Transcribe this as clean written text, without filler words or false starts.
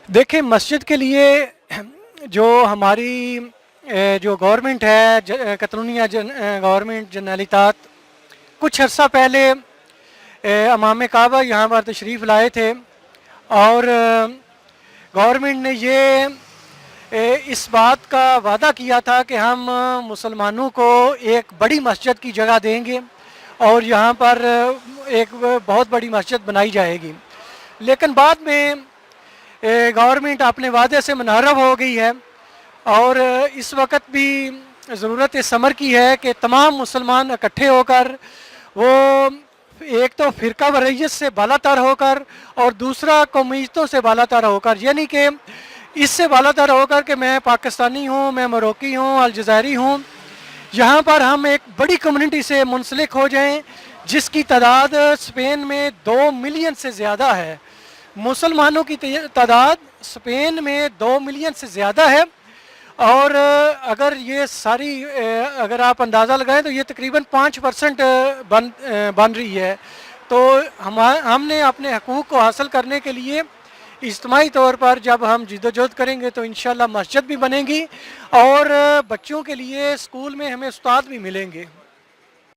देखिए, मस्जिद के लिए जो हमारी जो गवर्नमेंट है, कतरूनिया गवर्नमेंट जनरल इताअत, कुछ अर्सा पहले इमाम काबा यहाँ पर तशरीफ़ लाए थे और गवर्नमेंट ने ये इस बात का वादा किया था कि हम मुसलमानों को एक बड़ी मस्जिद की जगह देंगे और यहाँ पर एक बहुत बड़ी मस्जिद बनाई जाएगी। लेकिन बाद में गवर्नमेंट अपने वादे से मुनहरफ हो गई है और इस वक्त भी ज़रूरत इस अमर की है कि तमाम मुसलमान इकट्ठे होकर वो एक तो फ़िरका वरैयत से बालातर होकर और दूसरा कौमियतों से बालातर होकर, यानी कि इससे बालातर होकर कि मैं पाकिस्तानी हूँ, मैं मरोक्की हूँ, अलजज़ायरी हूँ, यहाँ पर हम एक बड़ी कम्युनिटी से मुंसलिक हो जाएं जिसकी तादाद स्पेन में 2 मिलियन से ज़्यादा है। मुसलमानों की तादाद स्पेन में 2 मिलियन से ज़्यादा है और अगर ये सारी अगर आप अंदाज़ा लगाएं तो ये तकरीबन 5% बन रही है। तो हमने अपने हकूक़ को हासिल करने के लिए इज्तिमाई तौर पर जब हम जिद्दोजहद करेंगे तो इंशाअल्लाह मस्जिद भी बनेगी और बच्चों के लिए स्कूल में हमें उस्ताद भी मिलेंगे।